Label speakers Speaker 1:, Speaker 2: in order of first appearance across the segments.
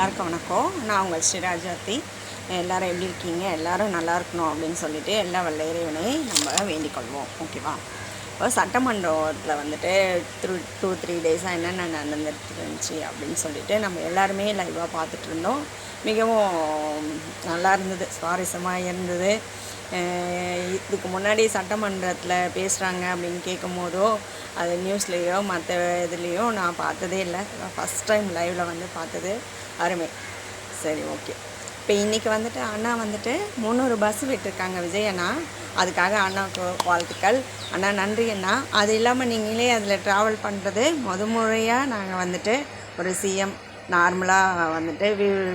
Speaker 1: எல்லாருக்கும் வணக்கம். நான் உங்கள் ஸ்ரீராஜாத்தி. எல்லோரும் எப்படி இருக்கீங்க? எல்லோரும் நல்லா இருக்கணும் அப்படின்னு சொல்லிட்டு எல்லா வல்ல இறைவனை நம்ம வேண்டிக் கொள்வோம். ஓகேவா? இப்போ சட்டமன்றத்தில் வந்துட்டு 2-3 டேஸாக என்னென்ன நடந்துட்டு இருந்துச்சு அப்படின்னு சொல்லிட்டு நம்ம எல்லாருமே லைவாக பார்த்துட்டு இருந்தோம். மிகவும் நல்லா இருந்தது, சுவாரஸ்யமாக இருந்தது. இதுக்கு முன்னாடி சட்டமன்றத்தில் பேசுகிறாங்க அப்படின்னு கேட்கும் போதோ அது நியூஸ்லேயோ மற்ற இதுலேயோ நான் பார்த்ததே இல்லை. ஃபஸ்ட் டைம் லைவில் வந்து பார்த்தது. அருமை. சரி, ஓகே. இப்போ இன்றைக்கி வந்துட்டு அண்ணா வந்துட்டு 300 பஸ் விட்டுருக்காங்க விஜய் அண்ணா. அதுக்காக அண்ணாவுக்கு வாழ்த்துக்கள். அண்ணா நன்றி அண்ணா. அது இல்லாமல் நீங்களே அதில் ட்ராவல் பண்ணுறது முறையாக நாங்கள் வந்துட்டு ஒரு சிஎம் நார்மலாக வந்துட்டு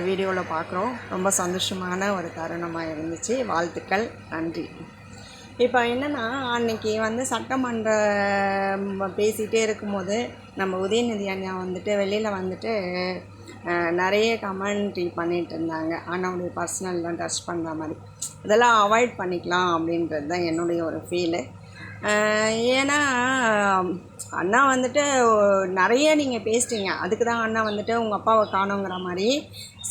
Speaker 1: வீடியோவில் பார்க்குறோம். ரொம்ப சந்தோஷமான ஒரு தருணமாக இருந்துச்சு. வாழ்த்துக்கள், நன்றி. இப்போ என்னென்னா, அன்றைக்கி வந்து சட்டமன்றம் பேசிகிட்டே இருக்கும்போது நம்ம உதயநிதி அண்ணா வந்துட்டு வெளியில் வந்துட்டு நிறைய கமெண்ட்ரி பண்ணிகிட்டு இருந்தாங்க. அண்ணாவுடைய பர்சனல்லாம் டச் பண்ணுற மாதிரி. இதெல்லாம் அவாய்ட் பண்ணிக்கலாம் அப்படின்றது தான் என்னுடைய ஒரு ஃபீலு. ஏன்னா அண்ணா வந்துட்டு நிறைய நீங்கள் பேசிட்டீங்க. அதுக்கு தான் அண்ணா வந்துட்டு உங்கள் அப்பாவை காணோங்கிற மாதிரி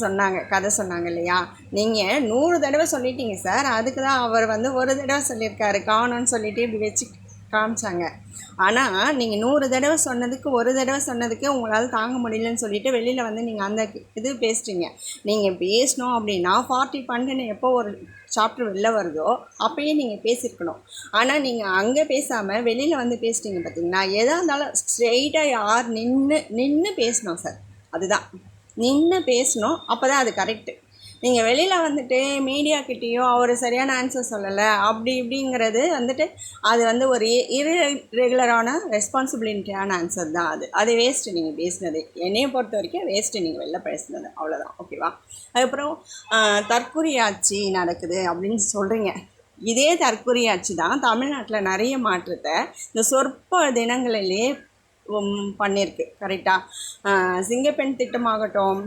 Speaker 1: சொன்னாங்க, கதை சொன்னாங்க இல்லையா? நீங்கள் 100 தடவை சொல்லிட்டீங்க சார். அதுக்கு தான் அவர் வந்து ஒரு தடவை சொல்லியிருக்காரு காணோன்னு சொல்லிவிட்டு இப்படி வச்சு காமிச்சாங்க. ஆனால் நீங்கள் 100 தடவை சொன்னதுக்கு ஒரு தடவை சொன்னதுக்கு உங்களால் தாங்க முடியலன்னு சொல்லிவிட்டு வெளியில் வந்து நீங்கள் அந்த இது பேசிட்டீங்க. நீங்கள் பேசணும் அப்படின்னா 40 12 எப்போ ஒரு சாப்டர் வெளில வருதோ அப்போயே நீங்கள் பேசியிருக்கணும். ஆனால் நீங்கள் அங்கே பேசாமல் வெளியில் வந்து பேசிட்டீங்க பார்த்தீங்கன்னா. எதாக இருந்தாலும் ஸ்ட்ரெயிட்டாக யார் நின்று பேசணும் சார். அதுதான் நின்று பேசணும். அப்போ தான் அது கரெக்டு. நீங்கள் வெளியில் வந்துட்டு மீடியாக்கிட்டேயோ அவர் சரியான ஆன்சர் சொல்லலை அப்படி இப்படிங்கிறது வந்துட்டு அது வந்து ஒரு இர்ரெகுலரான ரெஸ்பான்சிபிலிட்டியான ஆன்சர் தான். அது வேஸ்ட்டு. நீங்கள் பேசினது என்னையை பொறுத்த வரைக்கும் வேஸ்ட்டு. நீங்கள் வெளில பேசினது அவ்வளோதான். ஓகேவா? அதுக்கப்புறம் தற்கொலையாட்சி நடக்குது அப்படின்னு சொல்கிறீங்க. இதே தற்கொலையாட்சி தான் தமிழ்நாட்டில் நிறைய மாற்றத்தை இந்த சொற்ப தினங்களிலே பண்ணியிருக்கு. கரெக்டாக சிங்கப்பெண் திட்டமாகட்டும்,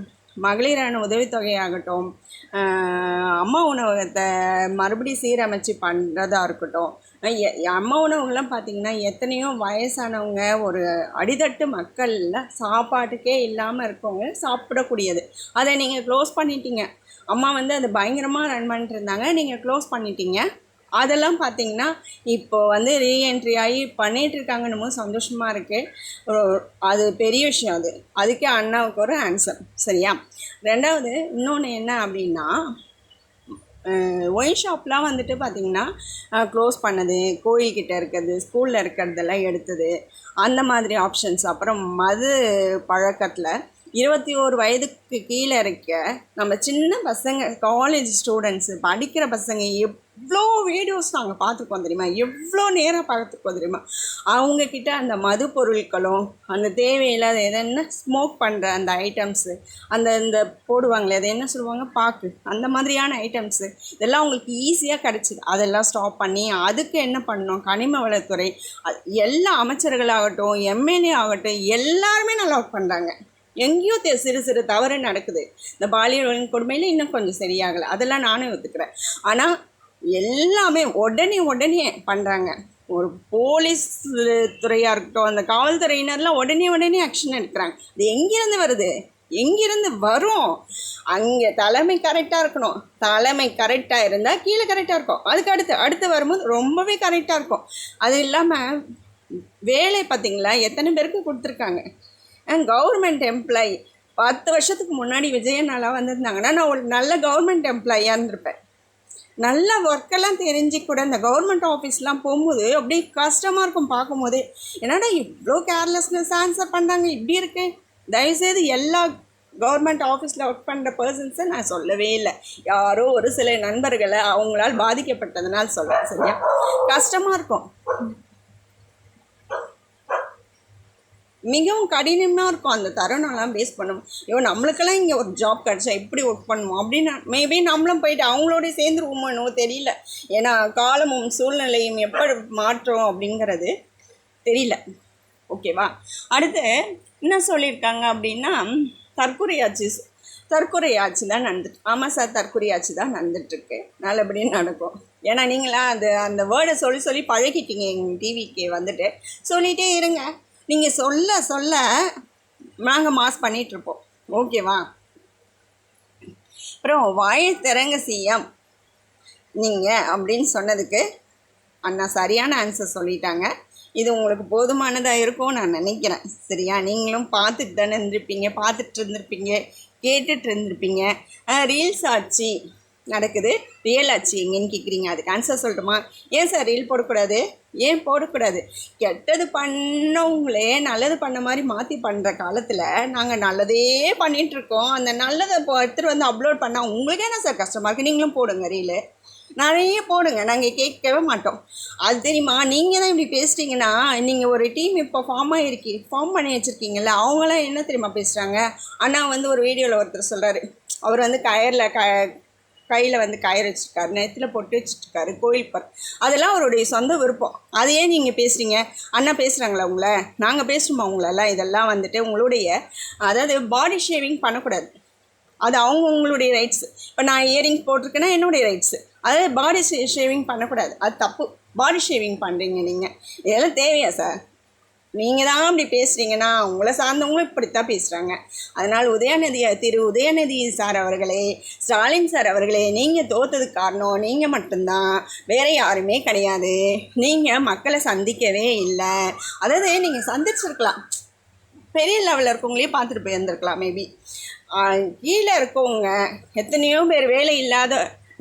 Speaker 1: மகளிரான உதவித்தொகையாகட்டும், அம்மா உணவகத்தை மறுபடியும் சீரமைச்சு பண்ணுறதா இருக்கட்டும். அம்மா உணவகம்லாம் பார்த்திங்கன்னா எத்தனையோ வயசானவங்க, ஒரு அடித்தட்டு மக்களில் சாப்பாட்டுக்கே இல்லாமல் இருக்கவங்க சாப்பிடக்கூடியது. அதை நீங்கள் க்ளோஸ் பண்ணிட்டீங்க. அம்மா வந்து அது பயங்கரமாக ரன் பண்ணிட்டு இருந்தாங்க, நீங்கள் க்ளோஸ் பண்ணிட்டீங்க. அதெல்லாம் பார்த்திங்கன்னா இப்போ வந்து ரீஎன்ட்ரி ஆகி பண்ணிகிட்ருக்காங்கன்னு போது சந்தோஷமாக இருக்குது. அது பெரிய விஷயம். அதுக்கே அண்ணாவுக்கு ஒரு ஆன்சர். சரியா? ரெண்டாவது இன்னொன்று என்ன அப்படின்னா, ஒயின் ஷாப்லாம் வந்துட்டு பார்த்திங்கன்னா க்ளோஸ் பண்ணது, கோயில்கிட்ட இருக்கிறது, ஸ்கூலில் இருக்கிறதெல்லாம் எடுத்தது, அந்த மாதிரி ஆப்ஷன்ஸ். அப்புறம் மது பழக்கத்தில் 21 வயதுக்கு கீழே இருக்க நம்ம சின்ன பசங்க, காலேஜ் ஸ்டூடெண்ட்ஸு, படிக்கிற பசங்க எவ்வளோ வீடியோஸ் நாங்கள் பார்த்துருக்கோம் தெரியுமா? எவ்வளோ நேரம் பார்த்துருக்கோம் தெரியுமா? அவங்கக்கிட்ட அந்த மது பொருட்களும் அந்த தேவையில்லாத எதன்னா ஸ்மோக் பண்ணுற அந்த ஐட்டம்ஸு, இந்த போடுவாங்களே அதை என்ன சொல்லுவாங்க, பாக்கு, அந்த மாதிரியான ஐட்டம்ஸு இதெல்லாம் அவங்களுக்கு ஈஸியாக கிடச்சிது. அதெல்லாம் ஸ்டாப் பண்ணி அதுக்கு என்ன பண்ணணும், கனிம வளத்துறை எல்லா அமைச்சர்களாகட்டும், எம்எல்ஏ ஆகட்டும், எல்லாருமே நல்லா ஒர்க் பண்ணுறாங்க. எங்கேயோ சிறு சிறு தவறு நடக்குது. இந்த பாலியல் கொடுமையில் இன்னும் கொஞ்சம் சரியாகலை, அதெல்லாம் நானும் ஒத்துக்கிறேன். ஆனால் எல்லாமே உடனே பண்ணுறாங்க. ஒரு போலீஸ் துறையாக இருக்கட்டும், அந்த காவல்துறையினர்லாம் உடனே ஆக்ஷன் எடுக்கிறாங்க. அது எங்கேருந்து வருது? எங்கிருந்து வரும்? அங்கே தலைமை கரெக்டாக இருக்கணும். தலைமை கரெக்டாக இருந்தால் கீழே கரெக்டாக இருக்கும். அதுக்கு அடுத்து வரும்போது ரொம்பவே கரெக்டாக இருக்கும். அது இல்லாமல் வேலை பார்த்திங்களா எத்தனை பேருக்கு கொடுத்துருக்காங்க. கவர்மெண்ட் எம்ப்ளாயி 10 வருஷத்துக்கு முன்னாடி விஜயனாலாம் வந்திருந்தாங்கன்னா நான் ஒரு நல்ல கவர்மெண்ட் எம்ப்ளாயியாக இருந்திருப்பேன். நல்ல ஒர்க்கெல்லாம் தெரிஞ்சு கூட இந்த கவர்மெண்ட் ஆஃபீஸ்லாம் போகும்போது அப்படியே கஷ்டமாக இருக்கும் பார்க்கும்போதே. என்னடா இவ்வளோ கேர்லெஸ்னஸ் ஆன்சர் பண்ணுறாங்க, இப்படி இருக்கு. தயவுசெய்து எல்லா கவர்மெண்ட் ஆஃபீஸில் ஒர்க் பண்ணுற பர்சன்ஸை நான் சொல்லவே இல்லை. யாரோ ஒரு சில நண்பர்களை அவங்களால் பாதிக்கப்பட்டதுனால சொல்கிறேன். சரியா? கஷ்டமாக இருக்கும், மிகவும் கடினமாக இருக்கும். அந்த தருணம்லாம் பேஸ் பண்ணுவோம். நம்மளுக்கெல்லாம் இங்கே ஒரு ஜாப் கிடச்சா எப்படி ஒர்க் பண்ணுவோம் அப்படின்னு மேபி நம்மளும் போயிட்டு அவங்களோட சேர்ந்துருவோமோ தெரியல. ஏன்னா காலமும் சூழ்நிலையும் எப்படி மாற்றோம் அப்படிங்கிறது தெரியல. ஓகேவா? அடுத்து என்ன சொல்லியிருக்காங்க அப்படின்னா, தற்கொலையாட்சி தான் நடந்துட்டு. ஆமாம் சார், தற்கொலையாட்சி தான் நடந்துட்டுருக்கு. நல்லபடியும் நடக்கும். ஏன்னா நீங்களாம் அந்த வேர்டை சொல்லி பழகிட்டீங்க. எங்கள் டிவிக்கு வந்துட்டு சொல்லிகிட்டே இருங்க. நீங்கள் சொல்ல நாங்கள் மாஸ் பண்ணிகிட்ருப்போம். ஓகேவா? அப்புறம் வாயை திறங்க சிஎம் நீங்கள் அப்படின்னு சொன்னதுக்கு அண்ணா சரியான ஆன்சர் சொல்லிட்டாங்க. இது உங்களுக்கு போதுமானதாக இருக்கும் நான் நினைக்கிறேன். சரியா? நீங்களும் பார்த்துட்டு தானே இருந்திருப்பீங்க, பார்த்துட்டு இருந்திருப்பீங்க, கேட்டுட்டு இருந்திருப்பீங்க. ரீல்ஸ் ஆச்சு நடக்குது, ரியல் ஆச்சு எங்கேன்னு கேட்குறீங்க. அதுக்கு ஆன்சர் சொல்லட்டுமா? ஏன் சார் ரீல் போடக்கூடாது? ஏன் போடக்கூடாது? கெட்டது பண்ணவங்களே நல்லது பண்ண மாதிரி மாற்றி பண்ணுற காலத்தில் நாங்கள் நல்லதே பண்ணிகிட்ருக்கோம். அந்த நல்லதை எடுத்துகிட்டு வந்து அப்லோட் பண்ணால் உங்களுக்கு என்ன சார் கஷ்டமாக இருக்குது? நீங்களும் போடுங்க ரீலு, நிறைய போடுங்க, நாங்கள் கேட்கவே மாட்டோம். அது தெரியுமா? நீங்கள் தான் இப்படி பேசிட்டீங்கன்னா, நீங்கள் ஒரு டீம் இப்போ ஃபார்ம் பண்ணி வச்சுருக்கீங்கல்ல, அவங்களாம் என்ன தெரியுமா பேசுகிறாங்க? அண்ணா வந்து ஒரு வீடியோவில் ஒருத்தர் சொல்கிறாரு, அவர் வந்து கையில் வந்து கயிறு வச்சுருக்காரு, நெத்தில் பொட்டு வச்சுருக்காரு, கோயில் அதெல்லாம் அவருடைய சொந்த விருப்பம். அதையே நீங்கள் பேசுகிறீங்க. அண்ணா பேசுகிறாங்களா உங்களை? நாங்கள் பேசுகிறோமா உங்களெல்லாம்? இதெல்லாம் வந்துட்டு உங்களுடைய, அதாவது பாடி ஷேவிங் பண்ணக்கூடாது, அது உங்களுடைய ரைட்ஸு. இப்போ நான் இயரிங்ஸ் போட்டிருக்கேன்னா என்னுடைய ரைட்ஸு. அதாவது பாடி ஷேவிங் பண்ணக்கூடாது, அது தப்பு. பாடி ஷேவிங் பண்ணுறீங்க நீங்கள், இதெல்லாம் தேவையா சார்? நீங்கள் தான் அப்படி பேசுகிறீங்கன்னா உங்களை சார்ந்தவங்களும் இப்படித்தான் பேசுகிறாங்க. அதனால் திரு உதயநிதி சார் அவர்களே, ஸ்டாலின் சார் அவர்களே, நீங்கள் தோற்றதுக்கு காரணம் நீங்கள் மட்டும்தான், வேறு யாருமே கிடையாது. நீங்கள் மக்களை சந்திக்கவே இல்லை. அதாவது நீங்கள் சந்திச்சிருக்கலாம், பெரிய லெவலில் இருக்கவங்களையே பார்த்துட்டு போயிருந்துருக்கலாம் மேபி. கீழே இருக்கவங்க எத்தனையோ பேர் வேலை இல்லாத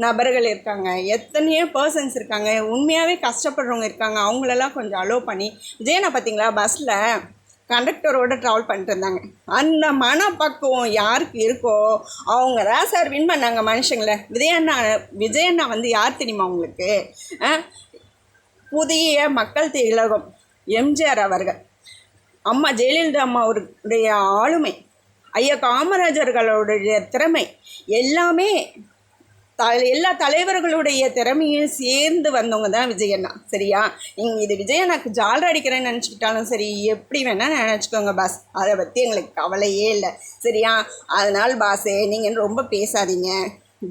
Speaker 1: நபர்கள் இருக்காங்க, எத்தனையோ பர்சன்ஸ் இருக்காங்க, உண்மையாகவே கஷ்டப்படுறவங்க இருக்காங்க. அவங்களெல்லாம் கொஞ்சம் அலோவ் பண்ணி, விஜயண்ணா பார்த்தீங்களா பஸ்ஸில் கண்டக்டரோடு ட்ராவல் பண்ணிட்டு இருந்தாங்க. அந்த மனப்பக்குவம் யாருக்கு இருக்கோ அவங்க தான் சார் வின் பண்ணாங்க மனுஷங்களை. விஜயண்ணா வந்து யார் தெரியுமா உங்களுக்கு? புதிய மக்கள் திலகம் எம்ஜிஆர் அவர்கள், அம்மா ஜெயலலிதா அம்மாவுடைய ஆளுமை, ஐயா காமராஜர்களுடைய திறமை, எல்லாமே எல்லா தலைவர்களுடைய திறமையும் சேர்ந்து வந்தவங்க தான் விஜயண்ணா. சரியா? நீங்கள் இது விஜயண்ணாக்கு ஜாலர் அடிக்கிறேன்னு நினச்சிக்கிட்டாலும் சரி, எப்படி வேணால் நினச்சிக்கோங்க பாஸ், அதை பற்றி எங்களுக்கு கவலையே இல்லை. சரியா? அதனால் பாஸே நீங்கள் ரொம்ப பேசாதீங்க,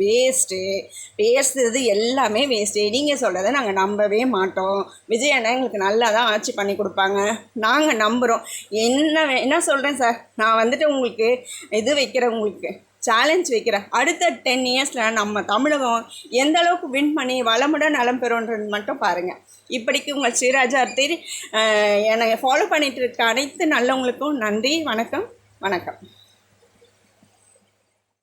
Speaker 1: வேஸ்ட்டு. பேசுறது எல்லாமே வேஸ்ட்டு. நீங்கள் சொல்கிறத நாங்கள் நம்பவே மாட்டோம். விஜயண்ணா எங்களுக்கு நல்லா தான் ஆட்சி பண்ணி கொடுப்பாங்க, நாங்கள் நம்புகிறோம். என்ன சொல்கிறேன் சார், நான் வந்துட்டு உங்களுக்கு இது வைக்கிறேன், உங்களுக்கு சேலஞ்ச் வைக்கிறேன். அடுத்த 10 இயர்ஸில் நம்ம தமிழகம் எந்த அளவுக்கு வின் பண்ணி வளமுடன் நலம் பெறுன்றது மட்டும் பாருங்கள். இப்படிக்கு உங்கள் ஸ்ரீராஜா என்னை ஃபாலோ பண்ணிகிட்டு இருக்க அனைத்து நல்லவங்களுக்கும் நன்றி. வணக்கம்.